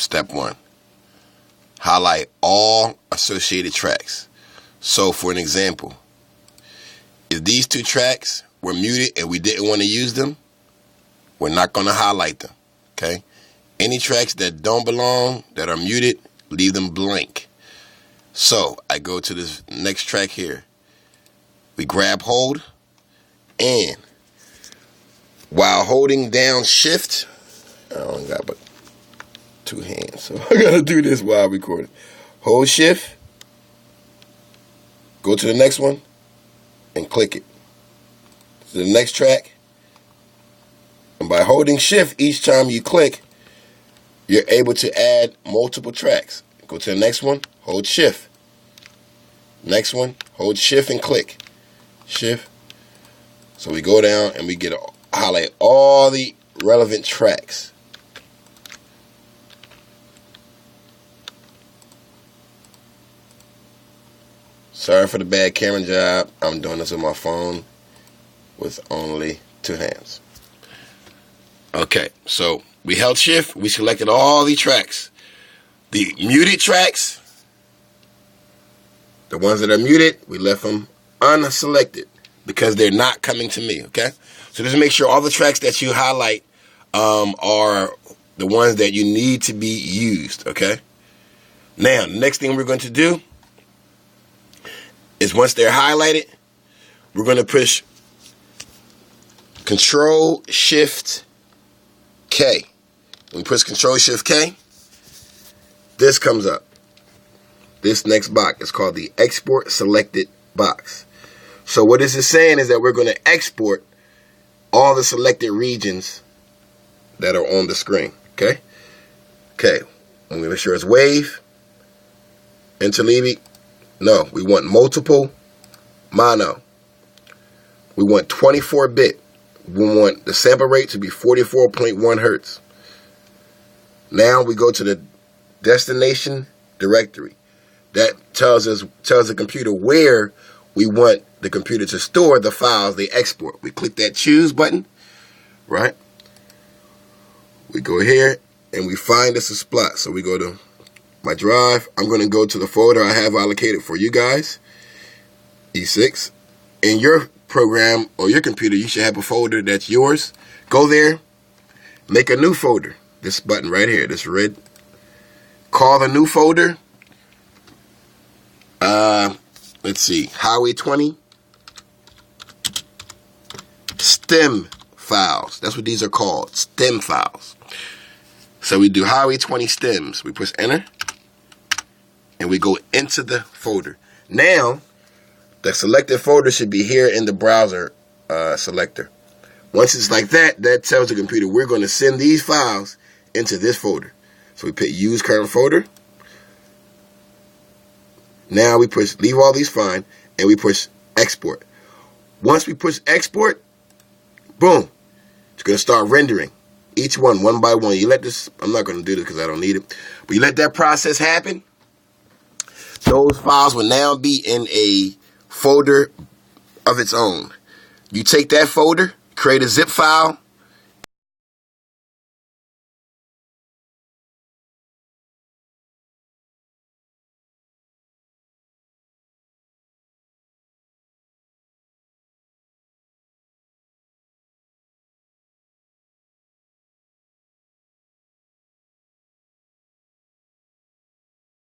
Step 1. Highlight all associated tracks. So for an example, if these 2 tracks were muted and we didn't want to use them, we're not going to highlight them. Okay? Any tracks that don't belong, that are muted, leave them blank. So I go to this next track here. We grab hold, and while holding down shift, I only got but 2 hands, so I gotta do this while recording. Hold shift, go to the next one, and click it. To the next track. And by holding shift each time you click, you're able to add multiple tracks. Go to the next one, hold shift. Next one, hold shift and click. Shift. So we go down and we get to highlight all the relevant tracks. Sorry for the bad camera job. I'm doing this with my phone with only 2 hands. Okay, so we held shift. We selected all the tracks. The muted tracks, the ones that are muted, we left them unselected because they're not coming to me, okay? So just make sure all the tracks that you highlight are the ones that you need to be used, okay? Now, the next thing we're going to do is once they're highlighted, we're going to push Control-Shift-K. When we push Control-Shift-K, this comes up. This next box is called the Export Selected box. So what this is saying is that we're going to export all the selected regions that are on the screen. Okay? Okay. I'm going to make sure it's wave, interleaving. No, we want multiple, mono. We want 24-bit. We want the sample rate to be 44.1 hertz. Now we go to the destination directory. That tells the computer where we want the computer to store the files they export. We click that choose button, right? We go here and we find us a spot. So we go to my drive. I'm going to go to the folder I have allocated for you guys, E6. In your program or your computer, you should have a folder that's yours. Go there, make a new folder. This button right here, this red. Call the new folder. Let's see, Highway 20 stem files. That's what these are called, stem files. So we do Highway 20 stems. We push enter, and we go into the folder. Now, the selected folder should be here in the browser selector. Once it's like that, that tells the computer we're going to send these files into this folder. So we put use current folder. Now we push leave all these fine, and we push export. Once we push export, boom, it's going to start rendering each one by one. You let this, I'm not going to do this because I don't need it, but you let that process happen. Those files will now be in a folder of its own. You take that folder, create a zip file,